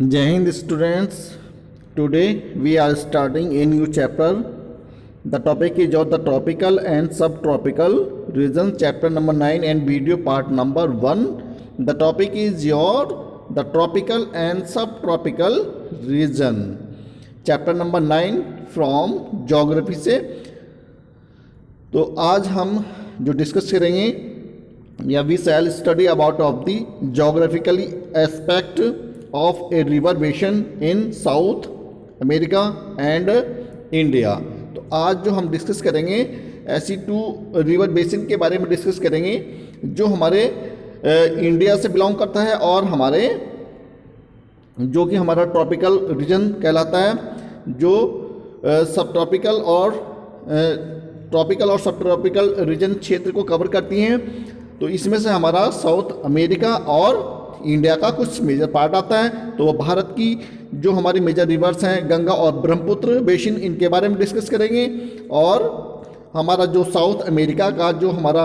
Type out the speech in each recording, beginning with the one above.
Jai Hind students, today we are starting a new chapter. The topic is your the tropical and subtropical regions, chapter number 9 and video part number 1. The topic is your the tropical and subtropical region. Chapter number 9 from geography से. तो आज हम जो discuss करेंगे या we shall study about of the geographically aspect of a river basin in South America and India. तो आज जो हम डिस्कस करेंगे ऐसी 2 रिवर बेसिन के बारे में डिस्कस करेंगे जो हमारे इंडिया से बिलोंग करता है और हमारे जो कि हमारा ट्रॉपिकल रीजन कहलाता है, जो सब ट्रॉपिकल और सब ट्रॉपिकल रीजन क्षेत्र को कवर करती हैं. तो इसमें से हमारा साउथ अमेरिका और इंडिया का कुछ मेजर पार्ट आता है. तो वो भारत की जो हमारी मेजर रिवर्स हैं गंगा और ब्रह्मपुत्र बेसिन, इनके बारे में डिस्कस करेंगे. और हमारा जो साउथ अमेरिका का जो हमारा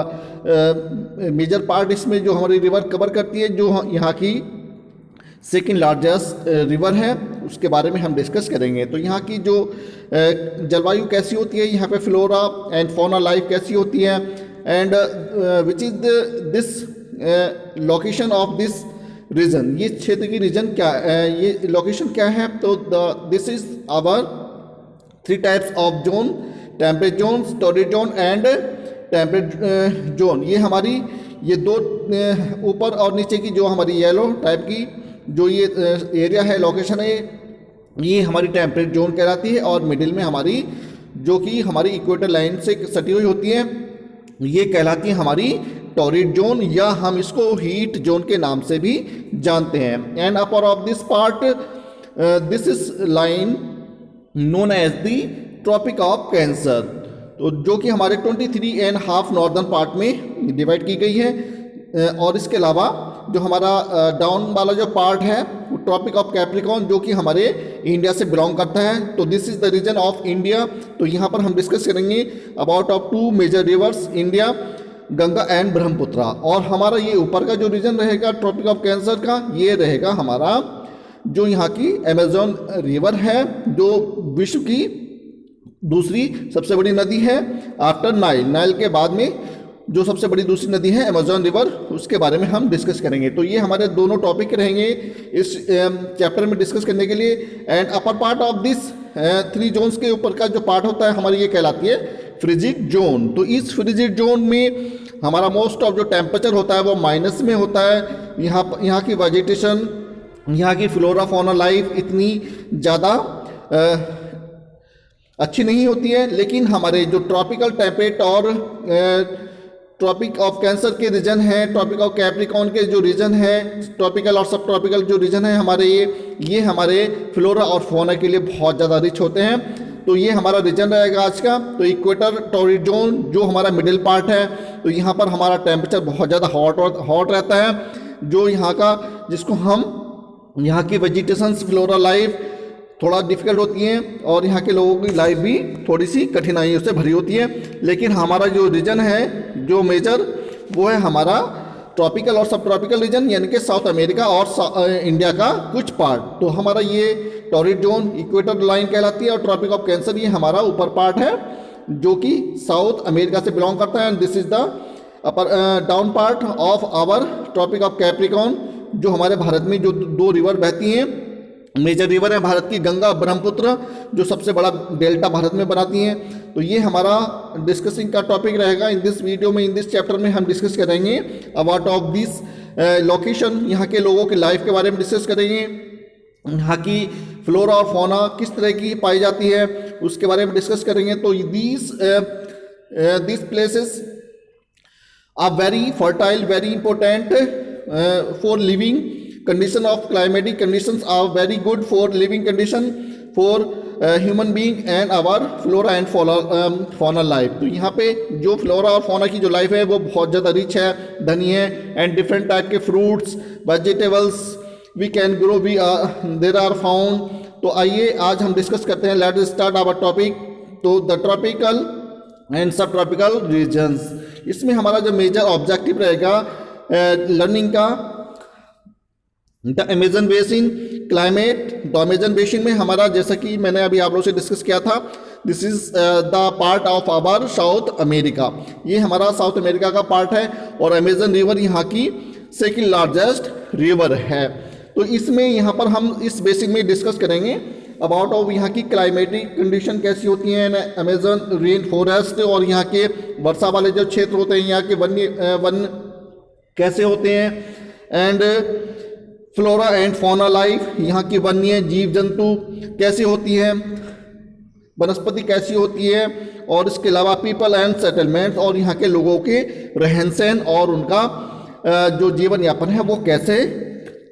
मेजर पार्ट, इसमें जो हमारी रिवर कवर करती है, जो यहाँ की सेकेंड लार्जेस्ट रिवर है, उसके बारे में हम डिस्कस करेंगे. तो यहाँ की जो जलवायु कैसी होती है, यहाँ पे फ्लोरा एंड फौना लाइफ कैसी होती है, and which is this location of this region, ये क्षेत्र की रीजन क्या ये लोकेशन क्या है. तो this is our 3 types of zone: temperate zone, torrid zone and temperate zone. ये हमारी ये 2 ऊपर और नीचे की जो हमारी येलो टाइप की जो ये एरिया है, लोकेशन है, ये हमारी टेम्परेट जोन कहलाती है. और मिडिल में हमारी जो कि हमारी इक्वेटर लाइन से सटी हुई होती है, ये कहलाती है हमारी टॉरिड जोन, या हम इसको हीट जोन के नाम से भी जानते हैं. And upper of this part this is line known as the Tropic of Cancer. तो जो कि हमारे 23.5 नॉर्दर्न पार्ट में डिवाइड की गई है. और इसके अलावा जो हमारा डाउन वाला जो पार्ट है वो ट्रॉपिक ऑफ कैप्रिकॉर्न, जो कि हमारे इंडिया से बिलोंग करता है. तो this is the region of India. तो यहाँ पर हम डिस्कस करेंगे about of 2 major rivers India, Ganga and Brahmaputra. और हमारा ये ऊपर का जो रीजन रहेगा ट्रॉपिक ऑफ कैंसर का, ये रहेगा हमारा जो यहाँ की अमेजोन रिवर है, जो विश्व की दूसरी सबसे बड़ी नदी है आफ्टर नाइल. नाइल के बाद में जो सबसे बड़ी दूसरी नदी है अमेजोन रिवर, उसके बारे में हम डिस्कस करेंगे. तो ये हमारे दोनों टॉपिक रहेंगे इस चैप्टर में डिस्कस करने के लिए. And upper part of this 3 zones के ऊपर का जो पार्ट होता है हमारी, ये कहलाती है फ्रिजिड जोन. तो इस फ्रिजिड जोन में हमारा मोस्ट ऑफ जो टेम्परेचर होता है वो माइनस में होता है. यहाँ की वेजिटेशन, यहाँ की फ्लोरा फौना लाइफ इतनी ज़्यादा अच्छी नहीं होती है. लेकिन हमारे जो ट्रॉपिकल टेम्परेट और ट्रॉपिक ऑफ कैंसर के रीजन है, ट्रॉपिक ऑफ कैप्रिकॉर्न के जो रीजन है, ट्रॉपिकल और सब ट्रॉपिकल जो रीजन है हमारे, ये हमारे फ्लोरा और फौना के लिए बहुत ज़्यादा रिच होते हैं. तो ये हमारा रीजन रहेगा आज का. तो इक्वेटर टॉरिड जोन जो हमारा मिडिल पार्ट है, तो यहाँ पर हमारा टेम्परेचर बहुत ज़्यादा हॉट रहता है, जो यहाँ का जिसको हम यहाँ की वेजिटेशंस, फ्लोरा लाइफ थोड़ा डिफिकल्ट होती है, और यहाँ के लोगों की लाइफ भी थोड़ी सी कठिनाइयों से भरी होती है. लेकिन हमारा जो रीजन है जो मेजर, वो है हमारा ट्रॉपिकल और सब ट्रॉपिकल रीजन, यानी कि साउथ अमेरिका और इंडिया का कुछ पार्ट. तो हमारा ये टॉरिड जोन इक्वेटर लाइन कहलाती है, और ट्रॉपिक ऑफ कैंसर ये हमारा ऊपर पार्ट है जो कि साउथ अमेरिका से बिलोंग करता है. And this is the upper down part of our Tropic of Capricorn, जो हमारे भारत में जो 2 रिवर बहती हैं, मेजर रिवर है भारत की गंगा ब्रह्मपुत्र, जो सबसे बड़ा डेल्टा भारत में बनाती हैं. तो ये हमारा डिस्कसिंग का टॉपिक रहेगा इन दिस वीडियो में. इन दिस चैप्टर में हम डिस्कस करेंगे अबाउट ऑफ दिस लोकेशन, यहाँ के लोगों की लाइफ के बारे में डिस्कस करेंगे, यहाँ की फ्लोरा और फौना किस तरह की पाई जाती है उसके बारे में डिस्कस करेंगे. तो these places are very fertile, very important for living. Condition of climatic conditions are very good for living condition for human being and our flora and fauna life. तो यहाँ पे जो फ्लोरा और फौना की जो life है वो बहुत ज़्यादा रिच है, धनी है. एंड डिफरेंट टाइप के fruits, vegetables we can grow, there are found. तो आइए आज हम डिस्कस करते हैं. Let's start our topic. तो the tropical and sub tropical regions, इसमें हमारा जो मेजर ऑब्जेक्टिव रहेगा लर्निंग का, द अमेजन बेसिन क्लाइमेट, तो अमेजन बेसिन में हमारा, जैसा कि मैंने अभी आप लोगों से डिस्कस किया था, this is the part of our South America, ये हमारा साउथ अमेरिका का पार्ट है और अमेजन रिवर यहाँ की सेकेंड लार्जेस्ट रिवर है। तो इसमें यहाँ पर हम इस बेसिन में डिस्कस करेंगे अबाउट ऑफ यहाँ की क्लाइमेटिक कंडीशन कैसी होती हैं, अमेजन रेन फॉरेस्ट और यहाँ के वर्षा वाले जो क्षेत्र होते हैं, यहाँ के वन कैसे होते हैं, and flora and fauna life, यहाँ की वन्य जीव जंतु कैसी होती हैं, वनस्पति कैसी होती है, और इसके अलावा पीपल एंड सेटलमेंट्स, और यहाँ के लोगों के रहन सहन और उनका जो जीवन यापन है वो कैसे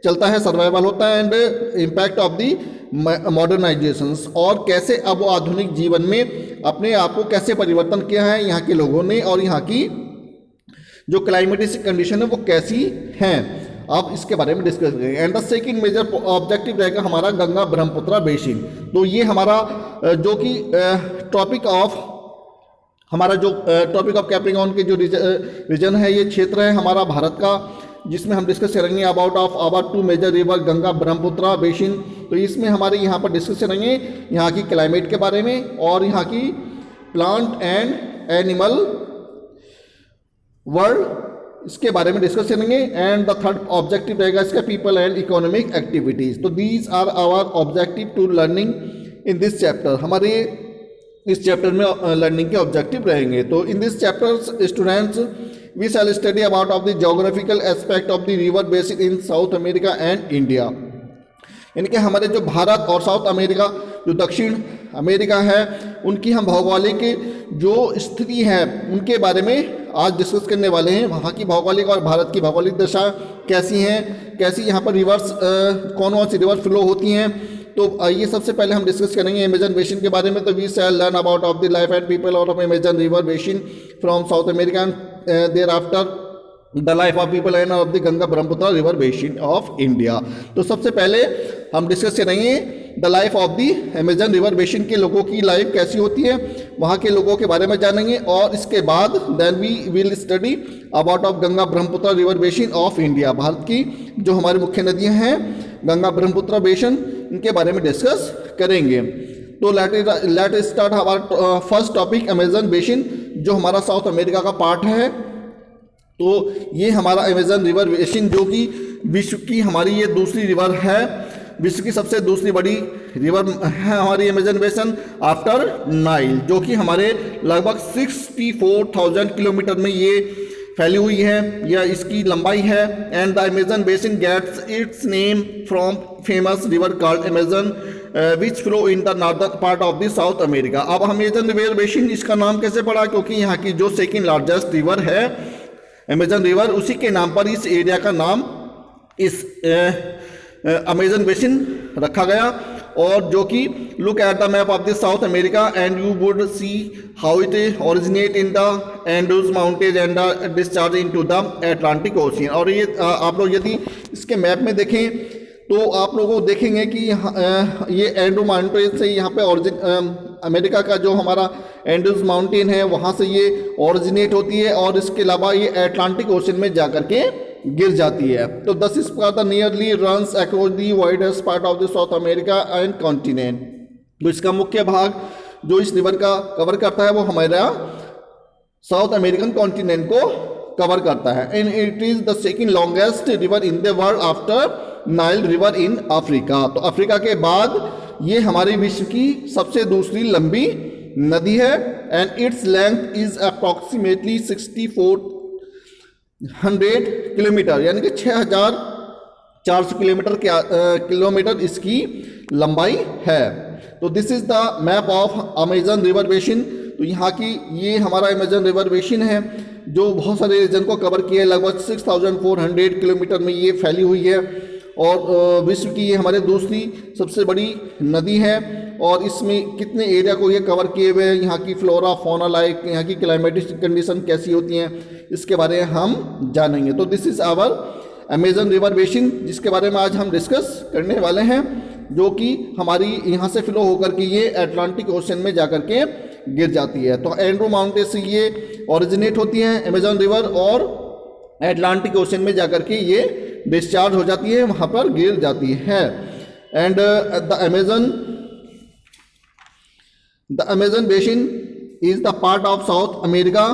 चलता है, सर्वाइवल होता है, एंड इम्पैक्ट ऑफ दी मॉडर्नाइजेशंस, और कैसे अब आधुनिक जीवन में अपने आप को कैसे परिवर्तन किया है यहाँ के लोगों ने, और यहाँ की जो क्लाइमेटिक कंडीशन है वो कैसी हैं, आप इसके बारे में डिस्कस करेंगे। And the second major objective रहेगा हमारा गंगा ब्रह्मपुत्र बेसिन। तो ये हमारा जो कि टॉपिक ऑफ कैप्रिकॉर्न के जो रीजन है, ये क्षेत्र है हमारा भारत का, जिसमें हम डिस्कस करेंगे about of our two major river Ganga Brahmaputra basin. तो इसमें हमारे यहाँ पर डिस्कस करेंगे यहाँ की क्लाइमेट के बारे में और यहाँ की प्लांट एंड एनिमल वर्ल्ड, इसके बारे में डिस्कस करेंगे। एंड द थर्ड ऑब्जेक्टिव रहेगा इसका पीपल एंड इकोनॉमिक एक्टिविटीज। तो these are our objective to learning in this chapter, हमारे इस चैप्टर में लर्निंग के ऑब्जेक्टिव रहेंगे। तो in this chapter students we shall study about of the geographical aspect of the river basin in South America and India, यानी कि हमारे जो भारत और साउथ अमेरिका जो दक्षिण अमेरिका है उनकी हम भौगोलिक जो स्थिति है उनके बारे में आज डिस्कस करने वाले हैं। वहाँ की भौगोलिक और भारत की भौगोलिक दशा कैसी हैं, कैसी यहाँ पर रिवर्स कौन कौन सी रिवर फ्लो होती हैं। तो ये सबसे पहले हम डिस्कस करेंगे अमेजन बेसिन के बारे में। तो we shall learn about of the life and people of Amazon river basin from South America and there after the life of people and of the Ganga Brahmaputra river basin of India. तो सबसे पहले हम discuss करेंगे the life of the Amazon river basin के लोगों की life कैसी होती है, वहाँ के लोगों के बारे में जानेंगे। और इसके बाद then we will study about of Ganga Brahmaputra river basin of India, Bharat की जो हमारी मुख्य नदियाँ हैं गंगा ब्रह्मपुत्र बेसिन, इनके बारे में डिस्कस करेंगे। तो लेट स्टार्ट हमारा फर्स्ट टॉपिक अमेजन बेसिन, जो हमारा साउथ अमेरिका का पार्ट है। तो ये हमारा अमेजन रिवर बेसिन जो कि विश्व की हमारी ये दूसरी रिवर है, विश्व की सबसे दूसरी बड़ी रिवर है हमारी अमेजन बेसिन आफ्टर नाइल, जो कि हमारे लगभग 64,000 किलोमीटर में ये फैली हुई है, या इसकी लंबाई है। And the Amazon basin gets its name from famous river called Amazon which flow in the northern part of the South America. अब अमेजन रिवर बेसिन इसका नाम कैसे पड़ा, क्योंकि यहाँ की जो सेकेंड लार्जेस्ट रिवर है अमेजन रिवर, उसी के नाम पर इस एरिया का नाम इस अमेजन बेसिन रखा गया। और जो कि look at the map of the South America and you would see how it originate in the Andes mountains and discharge into the Atlantic Ocean. और ये आप लोग यदि इसके मैप में देखें तो आप लोगों को देखेंगे कि ये एंडू माउंटेन से यहाँ पे अमेरिका का जो हमारा एंडूज माउंटेन है वहाँ से ये ओरिजिनेट होती है, और इसके अलावा ये अटलांटिक ओशन में जाकर के गिर जाती है। तो दस इस प्रकार nearly runs across the widest part of the South America and continent. तो इसका मुख्य भाग जो इस रिवर का कवर करता है वो हमारा साउथ अमेरिकन कॉन्टिनेंट को कवर करता है। And it is the second longest river in the world after Nile river in Africa. तो अफ्रीका के बाद ये हमारे विश्व की सबसे दूसरी लंबी नदी है। And its length is approximately 6400 kilometre, यानी कि 6400 किलोमीटर इसकी लंबाई है। तो this is the map of Amazon river basin. तो यहाँ की ये हमारा अमेजन रिवर बेसिन है जो बहुत सारे रीजन को कवर किया है, लगभग 6400 किलोमीटर में ये फैली हुई है, और विश्व की ये हमारे दूसरी सबसे बड़ी नदी है। और इसमें कितने एरिया को ये कवर किए हुए हैं, यहाँ की फ्लोरा फौना लाइफ, यहाँ की क्लाइमेटिक कंडीशन कैसी होती हैं, इसके बारे में हम जानेंगे। तो this is our Amazon river basin, जिसके बारे में आज हम डिस्कस करने वाले हैं, जो कि हमारी यहाँ से फ्लो होकर के ये अटलांटिक ओशन में जाकर के गिर जाती है। तो एंड्रू माउंटेन से ये ओरिजिनेट होती है अमेजन रिवर, और अटलांटिक ओशन में जाकर के ये डिस्चार्ज हो जाती है, वहाँ पर गिर जाती है। And the Amazon basin is the part of South America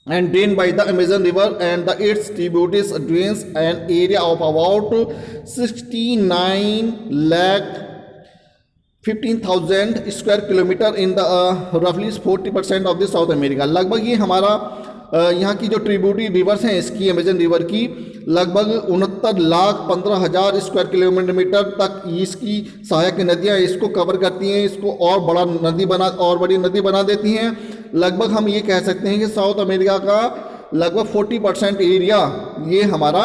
and drained by the Amazon River and its tributaries drains an area of about 69 lakh 15,000 square kilometre in the रफली 40% ऑफ द साउथ अमेरिका। लगभग ये हमारा यहाँ की जो tributary reverse हैं इसकी Amazon river की लगभग 69,15,000 स्क्वायर किलोमीटर तक इसकी सहायक नदियाँ इसको कवर करती हैं, इसको और बड़ी नदी बना देती हैं। लगभग हम ये कह सकते हैं कि साउथ अमेरिका का लगभग 40% एरिया ये हमारा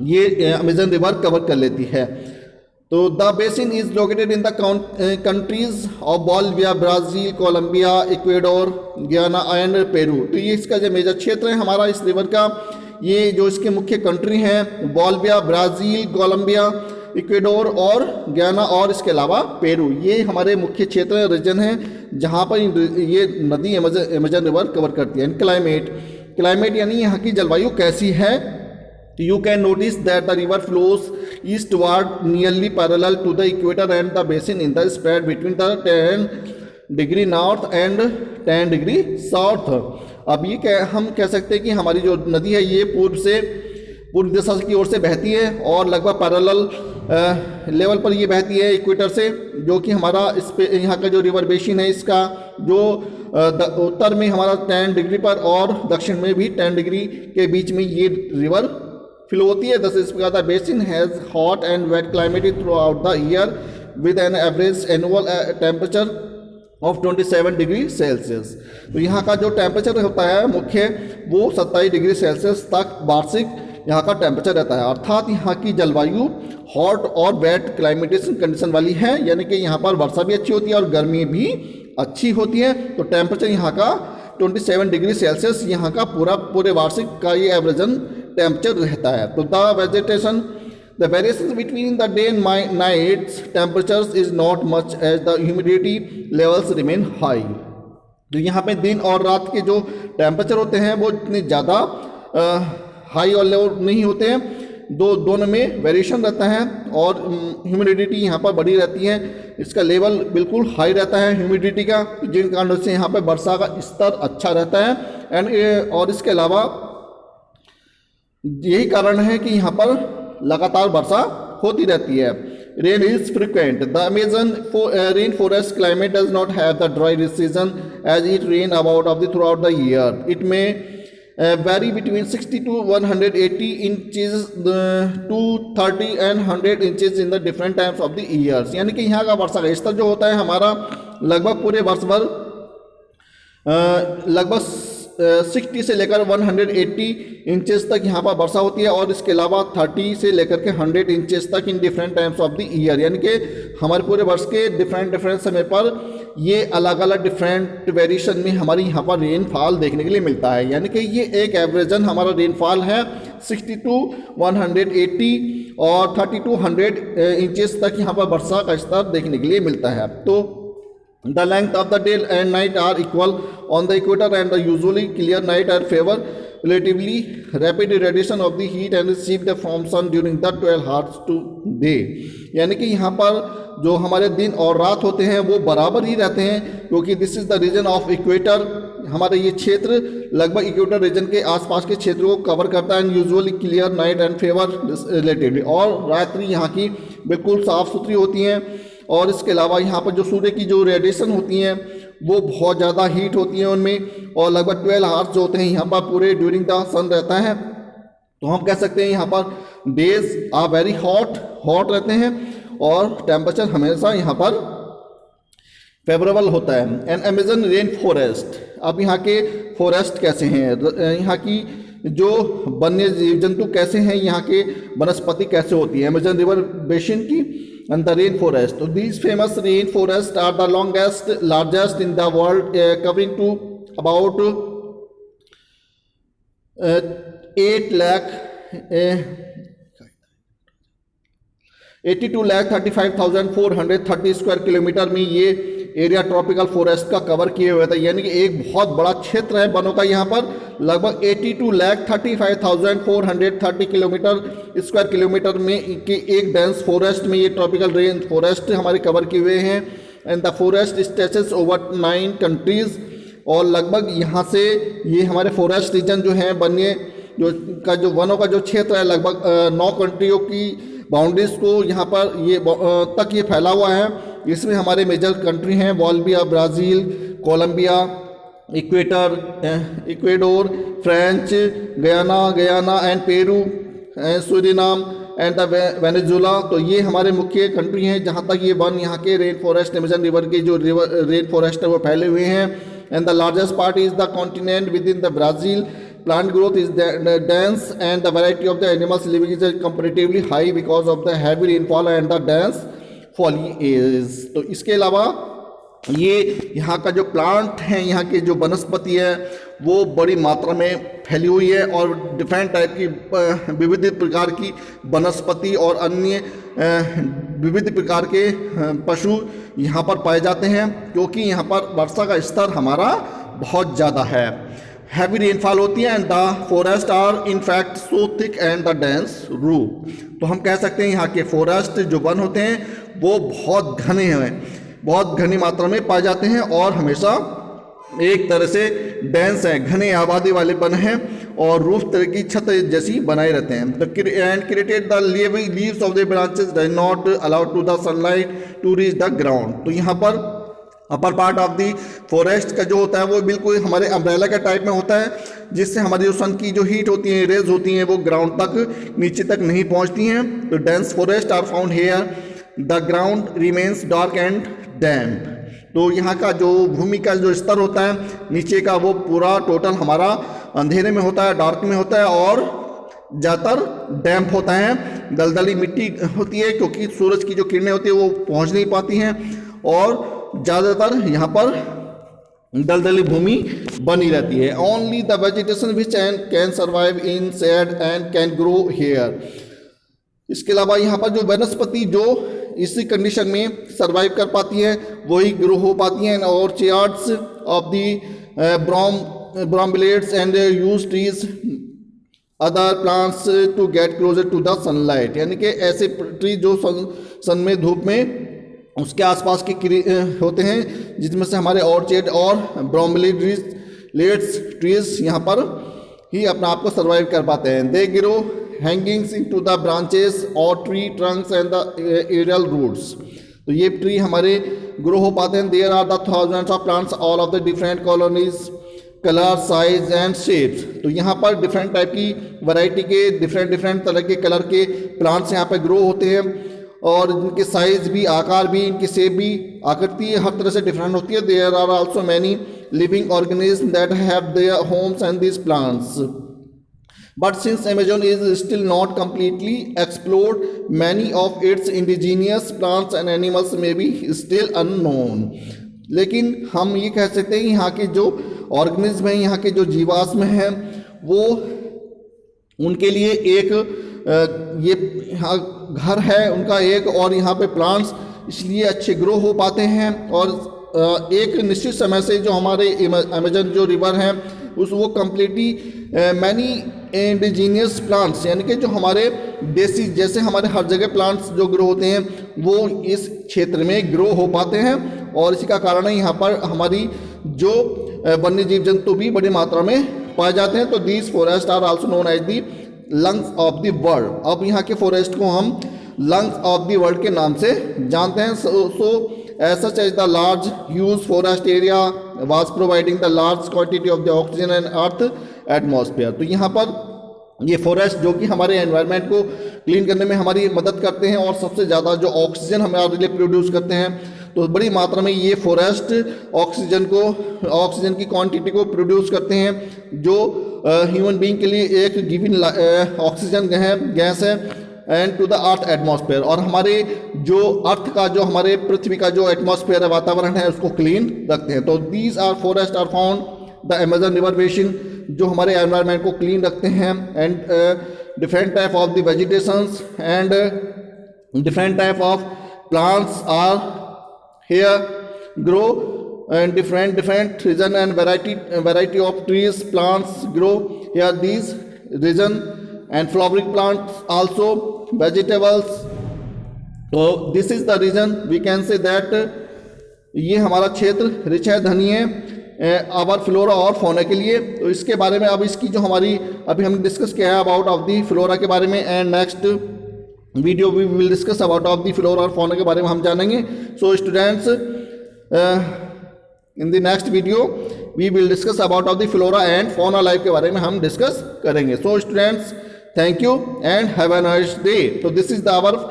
ये अमेजन रिवर कवर कर लेती है। तो the basin is located in the countries of Bolivia, Brazil, Colombia, Ecuador, Guyana and Peru. तो ये इसका जो मेजर क्षेत्र है हमारा इस रिवर का, ये जो इसके मुख्य कंट्री हैं बोलिविया, ब्राज़ील, कोलंबिया, इक्वेडोर और गियाना और इसके अलावा पेरू, ये हमारे मुख्य क्षेत्र रीजन हैं जहाँ पर ये नदी अमेजन रिवर कवर करती है। क्लाइमेट यानी यहाँ की जलवायु कैसी है। You can notice that the river flows eastward nearly parallel to the equator and the basin in the spread between the 10° north and 10° south। अब ये हम कह सकते हैं कि हमारी जो नदी है ये पूर्व दिशा की ओर से बहती है और लगभग पैरेलल लेवल पर ये बहती है इक्वेटर से, जो कि हमारा इस पे यहाँ का जो रिवर बेसिन है इसका जो उत्तर में हमारा 10 डिग्री पर और दक्षिण में भी 10 डिग्री के बीच में ये रिवर फ्लो होती है। दस इस प्रकार the basin has hot and wet climate through out the year with an average annual temperature of 27 degree Celsius. तो यहाँ का जो टेम्परेचर होता है मुख्य वो 27 डिग्री सेल्सियस तक वार्षिक यहाँ का टेम्परेचर रहता है। अर्थात यहाँ की जलवायु हॉट और वेट क्लाइमेटेशन कंडीशन वाली है, यानी कि यहाँ पर वर्षा भी अच्छी होती है और गर्मी भी अच्छी होती है। तो टेम्परेचर यहाँ का 27 डिग्री सेल्सियस यहाँ का पूरे वार्षिक का ये एवरेजन टेम्परेचर रहता है। तो the variation between the day and nights temperatures is not much as the humidity levels remain high. तो यहाँ पे दिन और रात के जो टेम्परेचर होते हैं वो इतने ज़्यादा हाई और लो नहीं होते हैं, दोनों में वेरिएशन रहता है और ह्यूमिडिटी यहाँ पर बढ़ी रहती है, इसका लेवल बिल्कुल हाई रहता है ह्यूमिडिटी का, जिन कारणों से यहाँ पर वर्षा का स्तर अच्छा रहता है। और इसके अलावा यही कारण है कि यहाँ पर लगातार वर्षा होती रहती है। Rain is frequent. The Amazon rain forest climate does not have the dry season as it rain about of the through out the year. It में vary between 60 to 180 inches to 30 and 100 inches in the different times of the years। यानी कि यहाँ का वर्षा का स्तर जो होता है हमारा लगभग पूरे वर्ष भर लगभग 60 से लेकर 180 इंचेस तक यहाँ पर वर्षा होती है और इसके अलावा 30 से लेकर के 100 इंचेस तक in different times of the year. यानी कि हमारे पूरे वर्ष के डिफरेंट समय पर ये अलग अलग डिफरेंट वेरिएशन में हमारी यहाँ पर रेनफॉल देखने के लिए मिलता है। यानी कि ये एक एवरेजन हमारा रेनफॉल है 60 to 180 और 30 to 100 इंचेस तक यहाँ पर वर्षा का स्तर देखने के लिए मिलता है। तो the length of the day and night are equal on the equator and the usually clear night are favor relatively rapid radiation of the heat and received from sun during the 12 hours to day। यानी कि यहाँ पर जो हमारे दिन और रात होते हैं वो बराबर ही रहते हैं, क्योंकि this is the region of equator. हमारा ये क्षेत्र लगभग इक्वेटर रीजन के आसपास के क्षेत्रों को कवर करता है। Usually clear night and favour relatively, और रात्रि यहाँ की बिल्कुल साफ सुथरी होती हैं। और इसके अलावा यहाँ पर जो सूर्य की जो रेडिएशन होती हैं वो बहुत ज़्यादा हीट होती है उनमें, और लगभग 12 आवर्स जो होते हैं यहाँ पर पूरे ड्यूरिंग द सन रहता है। तो हम कह सकते हैं यहाँ पर डेज आर वेरी हॉट रहते हैं और टेम्परेचर हमेशा यहाँ पर फेवरेबल होता है। And Amazon rain forest. अब यहाँ के फॉरेस्ट कैसे हैं, यहाँ की जो वन्य जीव जंतु कैसे हैं, यहाँ के वनस्पति कैसे होती है अमेजन रिवर बेसिन की। And the rainforest. So these famous rainforests are the largest in the world, covering to about 82,35,430 square kilometre में ये एरिया ट्रॉपिकल फॉरेस्ट का कवर किए हुए थे, यानी कि एक बहुत बड़ा क्षेत्र है वनों का यहाँ पर, लगभग 82,35,430 किलोमीटर स्क्वायर किलोमीटर में के एक डेंस फॉरेस्ट में ये ट्रॉपिकल रेंज फॉरेस्ट हमारे कवर किए हुए हैं। And the forest stretches over 9 countries, और लगभग यहाँ से ये हमारे फॉरेस्ट रीजन जो है वन्य जो वनों का जो क्षेत्र है लगभग 9 कंट्रियों की बाउंड्रीज को यहाँ पर तक ये फैला हुआ है। इसमें हमारे मेजर कंट्री हैं Bolivia, Brazil, Colombia, Ecuador, French Guiana and Peru, Suriname and the Venezuela. तो ये हमारे मुख्य कंट्री हैं जहाँ तक ये वन यहाँ के रेन फॉरेस्ट, अमेजन रिवर के जो रेन फॉरेस्ट है वो फैले हुए हैं। And the largest part is the continent with in the Brazil. Plant growth is dense and the variety of the animals living is comparatively high because of the heavy rainfall and the dense foliage। तो इसके अलावा ये यहाँ का जो plant है, यहाँ की जो वनस्पति है वो बड़ी मात्रा में फैली हुई है और डिफरेंट टाइप की विविध प्रकार की वनस्पति और अन्य विविध प्रकार के पशु यहाँ पर पाए जाते हैं, क्योंकि यहाँ पर वर्षा का स्तर हमारा बहुत ज़्यादा है, हैवी रेनफॉल होती है। And the forest are in fact so thick and the dense root. तो हम कह सकते हैं यहाँ के फॉरेस्ट जो वन होते हैं वो बहुत घने हैं, बहुत घनी मात्रा में पाए जाते हैं और हमेशा एक तरह से डेंस है, घने आबादी वाले वन हैं और रूफ तरह की छत जैसी बनाए रहते हैं। And created the leaves of the branches does not allow to the sunlight to reach the ground. तो यहाँ पर upper part of the forest का जो होता है वो बिल्कुल हमारे अम्ब्रेला के टाइप में होता है, जिससे हमारी जो सन की जो हीट होती है, रेज होती हैं, वो ग्राउंड तक नीचे तक नहीं पहुंचती हैं। तो dense forest are found here, the ground remains dark and damp. तो यहाँ का जो भूमि का जो स्तर होता है नीचे का वो पूरा टोटल हमारा अंधेरे में होता है, डार्क में होता है और ज़्यादातर डैम्प होता है, दलदली मिट्टी होती है क्योंकि सूरज की जो किरणें होती है वो पहुँच नहीं पाती हैं और ज़्यादातर यहाँ पर दलदली भूमि बनी रहती है। Only the vegetation which can survive in shade and can grow here. इसके अलावा यहाँ पर जो वनस्पति जो इसी कंडीशन में सर्वाइव कर पाती है वही ग्रो हो पाती हैं। और charts of the bromeliads and use trees other plants to get closer to the sunlight, यानी कि ऐसे ट्री जो सन में धूप में उसके आसपास के होते हैं, जिसमें से हमारे ऑर्चिड और ब्रोम्बिलेट्स ट्रीज यहाँ पर ही अपने आप को सर्वाइव कर पाते हैं। They grow hangings into the branches और tree trunks and the aerial roots. तो ये ट्री हमारे ग्रो हो पाते हैं। There are the thousands of plants all of the different colonies, colour, size and shapes. तो यहाँ पर डिफरेंट टाइप की वैरायटी के डिफरेंट तरह के कलर के प्लांट्स यहाँ पर ग्रो होते हैं और इनके साइज भी, आकार भी, इनकी शेप भी, आकृति हर तरह से डिफरेंट होती है। There are also many living organism that have their homes and this plants, but since Amazon is still not completely explored, many of its indigenous plants and animals may be still unknown। लेकिन हम ये कह सकते हैं कि यहाँ के जो ऑर्गेनिज्म हैं, यहाँ के जो जीवाश्म हैं, वो उनके लिए एक ये यहाँ घर है उनका एक, और यहाँ पे प्लांट्स इसलिए अच्छे ग्रो हो पाते हैं। और एक निश्चित समय से जो हमारे अमेजन जो रिवर है उस वो कम्प्लीटली मैनी इंडिजीनियस प्लांट्स, यानी कि जो हमारे देसी जैसे हमारे हर जगह प्लांट्स जो ग्रो होते हैं वो इस क्षेत्र में ग्रो हो पाते हैं। और इसी का कारण है यहाँ पर हमारी जो वन्य जीव जंतु भी बड़ी मात्रा में पाए जाते हैं। तो these forest are also known as the lungs of the world. अब यहाँ के फॉरेस्ट को हम लंग्स ऑफ द वर्ल्ड के नाम से जानते हैं। So such as the large huge forest area was providing the large quantity of the oxygen and earth atmosphere. तो यहाँ पर ये फॉरेस्ट जो कि हमारे एनवायरनमेंट को क्लीन करने में हमारी मदद करते हैं और सबसे ज़्यादा जो ऑक्सीजन हमारे लिए प्रोड्यूस करते हैं, तो बड़ी मात्रा में ये फॉरेस्ट ऑक्सीजन की क्वांटिटी को प्रोड्यूस करते हैं जो ह्यूमन बीइंग के लिए एक गिवन ऑक्सीजन गैस है and to the earth atmosphere. और हमारे जो अर्थ का जो हमारे पृथ्वी का जो एटमॉस्फेयर है, वातावरण है, उसको क्लीन रखते हैं। तो these are forest are found the Amazon river basin, जो हमारे एनवायरनमेंट को क्लीन रखते हैं। And different type of the vegetations and different type of plants are here grow and different region and variety of trees plants grow here these region and flowering plants also vegetables. तो this is the region we can say that ये हमारा क्षेत्र rich है, धनी है our flora और fauna के लिए. तो इसके बारे में अब इसकी जो हमारी अभी हमने डिस्कस किया है अबाउट ऑफ द फ्लोरा के बारे में, and next video we will discuss about of the flora और फौना के बारे में हम जानेंगे. So students in the next video we will discuss about of the flora and fauna life के बारे में हम डिस्कस करेंगे. So students thank you and have a nice day. तो this is the our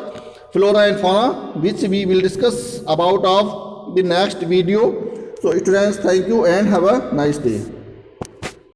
flora and fauna which we will discuss about of the next video. So students, thank you and have a nice day.